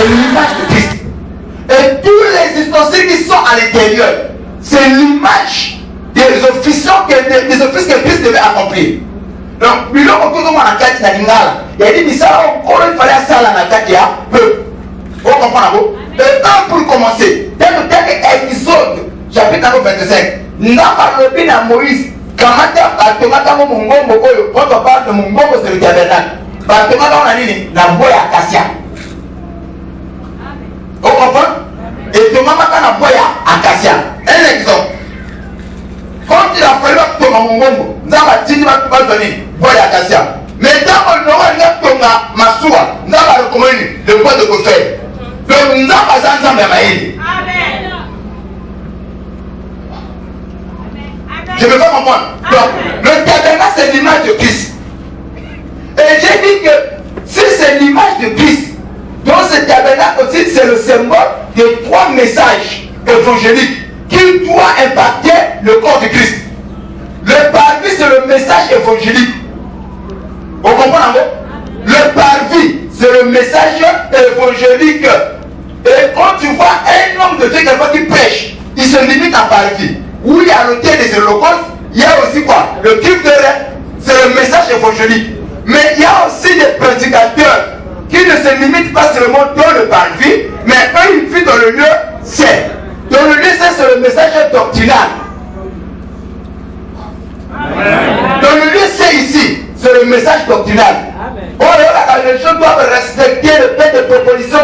c'est l'image de Christ. Et tous les ustensiles qui sont à l'intérieur, c'est l'image des offices que Christ devait accomplir. Donc, il y a dit, il fallait ça la peu. Vous comprenez? Et pour commencer, tel épisode, chapitre 25, nous avons parlé à Moïse. Quand on parle de Mongo, c'est le tabernacle. Quand on a dit, la boîte à Cassia. Vous comprenez? Et Thomas a la boîte à Cassia. Un exemple. Quand il a fallu que Thomas Mongo, nous avons dit, nous avons donné boîte à Cassia. Mais quand on aura dit Thomas Massoua, nous avons recommandé le bois de Goffer. Donc nous avons besoin de Maïl. Amen. Je ne veux pas comprendre. Donc, le tabernacle, c'est l'image de Christ. Et j'ai dit que si c'est l'image de Christ, donc ce tabernacle aussi, c'est le symbole des 3 messages évangéliques qui doivent impacter le corps de Christ. Le parvis, c'est le message évangélique. Vous comprenez? Le parvis, c'est le message évangélique. Et quand tu vois un homme de Dieu qui prêche, il se limite à parvis. Où il y a l'autel des holocaustes, il y a aussi quoi? Le culte de l'air, c'est le message évangélique. Mais il y a aussi des prédicateurs qui ne se limitent pas seulement dans le parvis, mais eux ils vivent dans le lieu saint. Dans le lieu saint, c'est le message doctrinal. Dans le lieu saint ici, c'est le message doctrinal. Oh là, les gens doivent respecter le fait de proposition,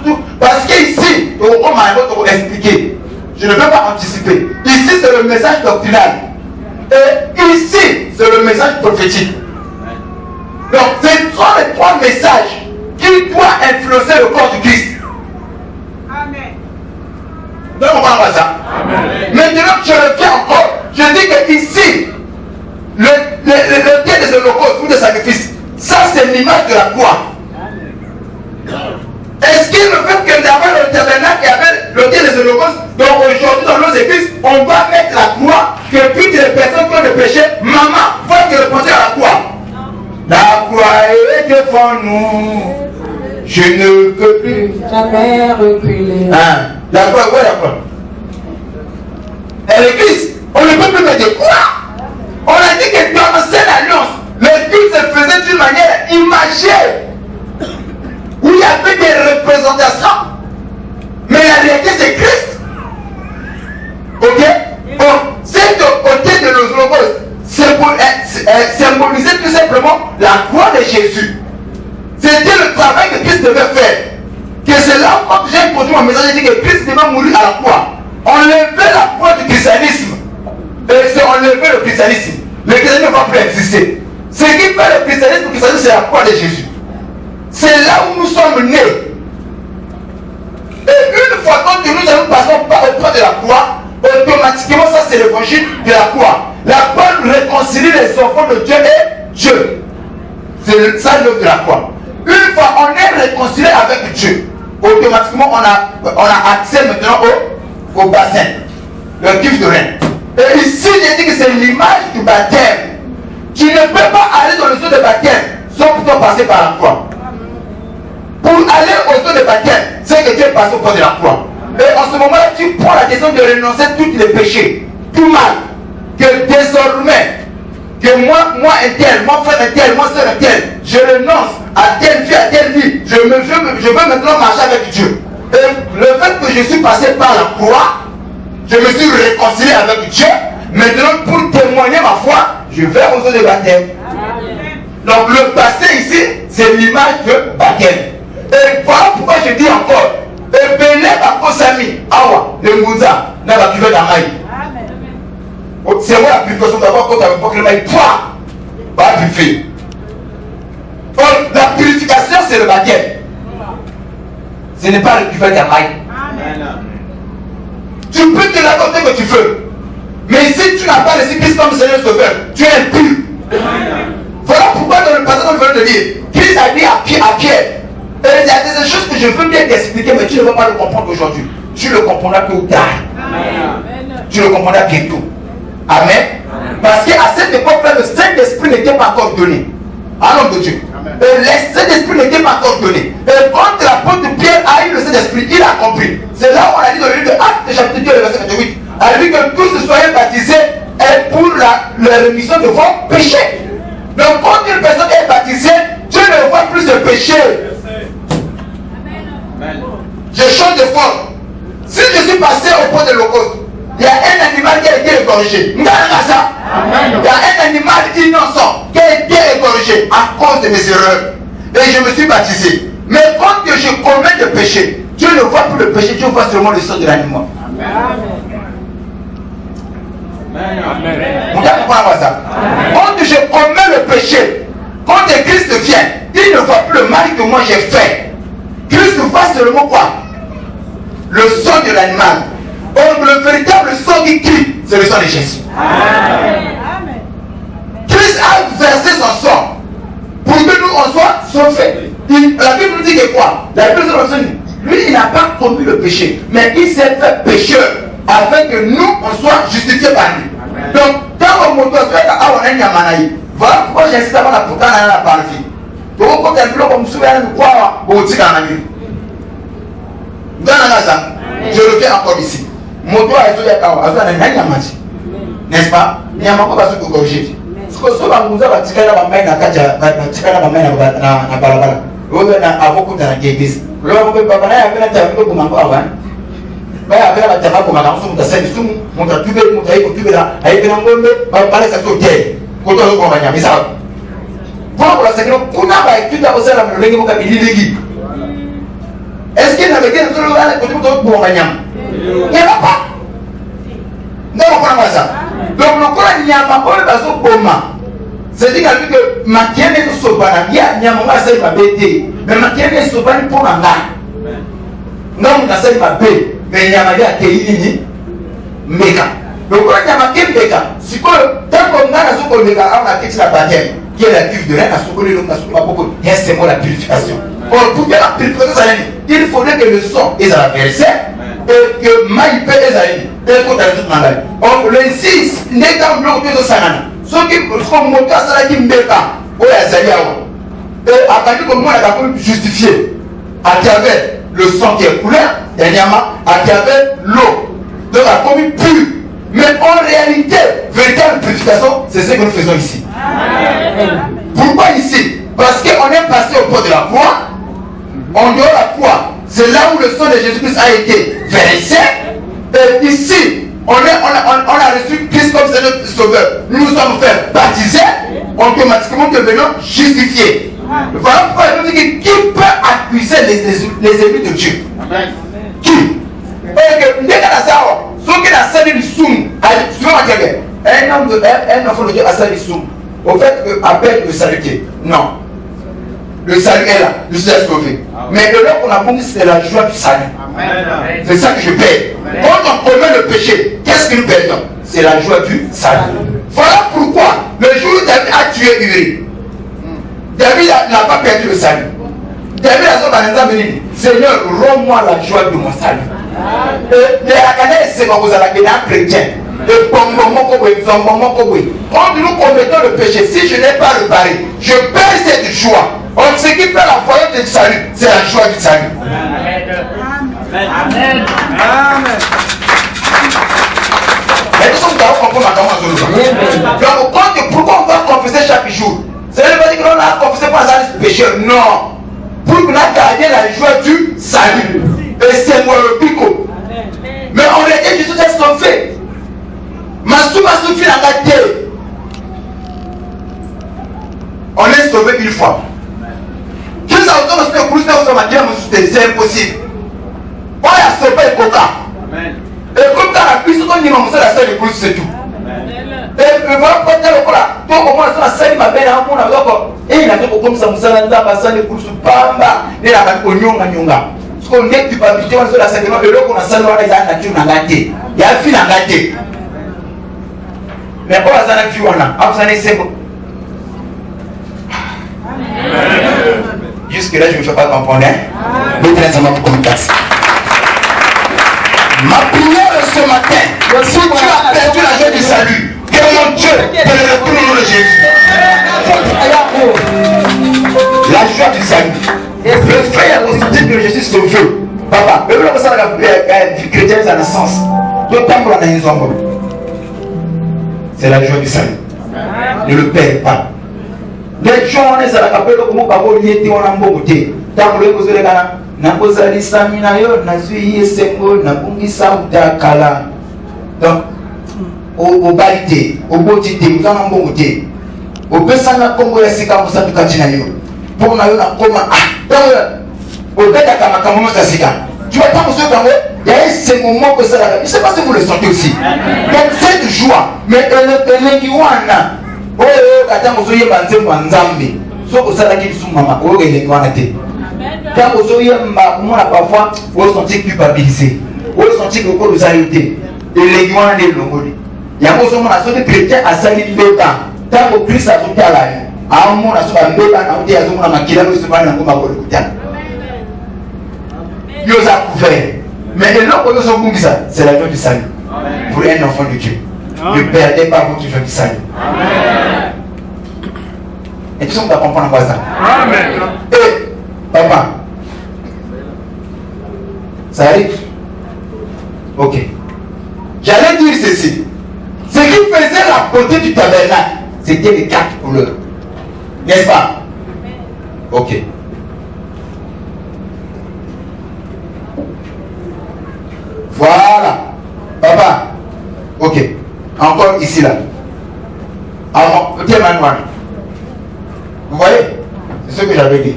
tout. Parce qu'ici, on va expliquer. Je ne veux pas anticiper. Ici, c'est le message doctrinal. Et ici, c'est le message prophétique. Donc, ce sont les 3 messages qui doivent influencer le corps du Christ. Amen. Donc, on parle de ça. Amen. Maintenant, je reviens encore. Je dis que ici, le dieu des holocaustes ou des sacrifices, ça, c'est l'image de la croix. Est-ce qu'il le fait que d'abord le tabernacle et avait le dieu des holocaustes? Donc aujourd'hui dans nos églises, on va mettre la croix que toutes les personnes qui ont des péchés, maman, faut te répondre à la croix. La croix est devant nous. Je ne peux plus jamais reculer. La croix, où est la croix? Et l'église, on ne peut plus mettre de croix. On a dit que dans l'ancienne alliance, le culte se faisait d'une manière imagée. Où il y avait des représentations. Mais la réalité, c'est Christ. Ok? Bon, cet côté de nos logos symbolisait tout simplement la croix de Jésus. C'était le travail que Christ devait faire. Que c'est là où, quand j'ai introduit mon message, j'ai dit que Christ devait mourir à la croix. Enlever la croix du christianisme. Et c'est enlever le christianisme. Le christianisme ne va plus exister. Ce qui fait le christianisme, c'est la croix de Jésus. C'est là où nous sommes nés. Et une fois que nous passons par auprès de la croix, automatiquement, ça c'est l'évangile de la croix. La croix réconcilie les enfants de Dieu et Dieu. C'est ça l'œuvre de la croix. Une fois on est réconcilié avec Dieu, automatiquement on a accès maintenant au bassin, le cuve de rein. Et ici, j'ai dit que c'est l'image du baptême. Tu ne peux pas aller dans le saut de baptême sans plutôt passer par la croix. Pour aller au saut de baptême, c'est que tu es passé au point de la croix. Et en ce moment-là, tu prends la décision de renoncer à tous les péchés, tout mal. Que désormais, que moi un tel, mon frère un tel, moi soeur un tel, je renonce à telle vie, à telle vie. Je veux maintenant marcher avec Dieu. Et le fait que je suis passé par la croix, je me suis réconcilié avec Dieu. Maintenant, pour témoigner ma foi, je vais au saut de baptême. Donc le bassin ici, c'est l'image de baptême. Et voilà pourquoi je dis encore, et Béné Bakosami, Awa, le Mouza, n'a pas pu faire la maille. C'est moi la purification d'abord quand tu as proclamé le toi, va purifier. La purification, c'est le baptême. Ce n'est pas le purifier ta maille. Tu peux te raconter que tu veux. Mais si tu n'as pas laissé Christ comme Seigneur Sauveur, tu es impur. Voilà pourquoi dans le passage qu'on vient de lire, Christ a dit à Pierre, il y a des choses que je veux bien t'expliquer, mais tu ne vas pas le comprendre aujourd'hui. Tu le comprendras plus tard. Tu le comprendras bientôt. Amen. Parce qu'à cette époque-là, le Saint-Esprit n'était pas encore donné. Un homme de Dieu. Et le Saint-Esprit n'était pas encore donné. Et quand l'apôtre Pierre a eu le Saint-Esprit, il a compris. C'est là où on a dit dans le livre de Actes, chapitre 2, verset 28. On a dit que tous soyez baptisés et pour la rémission de vos péchés. Donc quand une personne est baptisée, Dieu ne voit plus de péché. Je change de forme. Si je suis passé au point de l'Holocauste, il y a un animal qui a été égorgé. Il y a un animal innocent qui a été égorgé à cause de mes erreurs. Et je me suis baptisé. Mais quand je commets le péché, Dieu ne voit plus le péché, Dieu voit seulement le sang de l'animal. Vous comprenez ça? Quand je commets le péché, quand Christ vient, il ne voit plus le mal que moi j'ai fait. Christ voit seulement quoi? Le sang de l'animal. Or, le véritable sang qui crie, c'est le sang de Jésus. Amen. Christ a versé son sang pour que nous on soit sauvés. La Bible nous dit que quoi? La Bible nous dit lui, il n'a pas commis le péché, mais il s'est fait pécheur afin que nous on soit justifiés par lui. Amen. Donc, quand on monte à Yamanaï, voilà pourquoi j'insiste avant la pourtant dans la partie. Donc, quand un bloc comme souverain, nous croit au Tiganami. Dans la Gaza, je reviens encore ici. Moto a été n'est-ce pas? Il n'y a pas de corriger. Ce que ce va nous avoir tiré la main à Kaja, tiré la main à Balabala. On a beaucoup de l'église. L'homme peut pas aller avec la table comme un peu. Mais avec la table comme un garçon, on a fait tout, on a tué, on a écouté là, avec un homme, on a parlé ça tout est. Quand on a compris, mais ça. Pour la seconde, on a écouté à Osala, le légume comme il est. Est-ce qu'il n'avait qu'un seul regard côté de bon gagnant? Il n'y a pas. Non, on comprend pas ça. Donc, le corps il n'y a pas de coma. C'est-à-dire que ma tienne est sauvage. Il y a un moment où ma bête. Mais ma tienne est sauvage pour la main. Non, on a ça ma bête. Mais il y a ma bête qui est méga. Donc, quand il y a ma bête méga, c'est que tant qu'on a la soupe méga, on a quitté la baptême. Il y a la cuve de l'air, la soupe de l'air, la soupe de beaucoup. Il y a c'est moi la purification. Or, pour faire la purification, il faudrait que le sang est à la versée. Et que Maïpé est allé, et que tu as tout mandé. On le 6, n'est pas un bloc de Sanana. Ceux qui sont montés à Salaki Mbeka, ou à Zaliawa. Et à partir de moi, on a pu justifier à travers le sang qui est coulé, dernièrement, à travers l'eau. Donc, la commis pure. Mais en réalité, véritable purification, c'est ce que nous faisons ici. Pourquoi ici? Parce qu'on est passé au port de la croix, on dehors la croix. C'est là où le sang de Jésus-Christ a été versé. Et ici, on a reçu Christ comme Seigneur Sauveur. Nous nous sommes fait baptiser, automatiquement devenons justifiés. Voilà pourquoi il nous dit qui peut accuser les ennemis de Dieu? Amen. Qui? Un enfant de Dieu a sali soum. Au fait que appelle le salut. Non. Le salut est là, je suis sauvé. Mais de là qu'on a compris, c'est la joie du salut. C'est ça que je paye. Quand on commet le péché, qu'est-ce que nous perdons? C'est la joie du salut. Voilà pourquoi le jour où David a tué Uri, David n'a pas perdu le salut. David a dit par exemple, Seigneur, rends-moi la joie de mon salut. Et la canette, c'est quand vous avez un chrétien. Quand nous commettons le péché, si je n'ai pas réparé, je perds cette joie. On ce qui fait la voyante du salut, c'est la joie du salut. Amen. Amen. Amen. Donc, pourquoi on va confesser chaque jour? Ce n'est pas dire qu'on a confessé pour un péché. Non. Pour qu'on a gardé la joie du salut. Et c'est moi le pico. Mais en réalité, Jésus est sauvé. On est sauvé une fois. C'est impossible. On a sauvé le coca. Et comme dans la puissance, on dit que la seule épouse, c'est tout. Et voilà pourquoi tu as le cola. Donc, au moins, la seule ma belle amour, et il a fait comme ça, vous savez, la personne épouse, pamba, et la cognon, nyonga. Ce qu'on est du papier, on se la sait, et là, on a ça, on a la nature, on a gâté. Il y a un fil à gâter. Mais pour la fille, on a, vous allez c'est bon. Jusque-là, je ne me fais pas comprendre. Ma prière ce matin, si tu as perdu la joie du salut, Que mon Dieu te le retourne au nom de Jésus. La joie du salut. Le frère a constaté que Jésus sauve. Papa, le bleu ça la chrétien à naissance. C'est la joie du salut. Ne le perds pas. Les gens on est à la capelle comme Babo Lieti on a un bon côté. Tant que le cause de la Nakozali Samina yo Nazui Sengo Nabungisa Kala. Donc au balité, au botité, nous avons un bon côté. Au Pessana Congo ya Sika Moussa du Kachinayo. Pour na yo na koma au bête à Kamakamono Sasika. Tu vois, tant que il y a ce moment que ça la. Je ne sais pas si vous le sentez aussi. Donc cette joie, mais elle qui wana. Oh, quand vous avez banté Wanzambi, soit que ça la qui sous maman, oh, elle est wana té. Quand vous avez ma parfois, vous sentez culpabilisé, vous sentez que vous avez été. Et les wana des longoli. Il y a un moment où on a chrétien à salir le temps. Tant que Christ a tout à l'année. À un moment où on a sauté le temps, on a dit à ce moment où on a dit à ce moment où on a Dieu a couvert. Mais l'homme qui ça, c'est la joie du salut. Pour un enfant de Dieu. Ne perdez pas votre joie du salut. Et tout ça, on va comprendre quoi ça. Amen. Et, papa, ça arrive? Ok. J'allais dire ceci. Ce qui faisait la beauté du tabernacle, c'était les 4 couleurs. N'est-ce pas? Ok. Voilà. Papa. Ok. Encore ici là. Alors, ok, Manuel. Vous voyez? C'est ce que j'avais dit.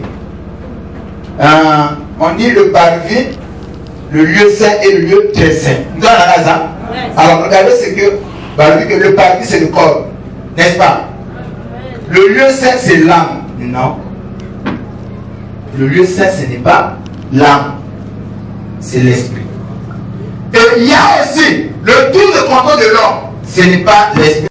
On dit le parvis, le lieu saint et le lieu très saint. Nous avons la NASA. Alors, regardez ce que le parvis, c'est le corps. N'est-ce pas? Le lieu saint, c'est l'âme. Non. Le lieu saint, ce n'est pas l'âme. C'est l'esprit. Et il y a aussi le tour de contrôle de l'homme. Ce n'est pas l'esprit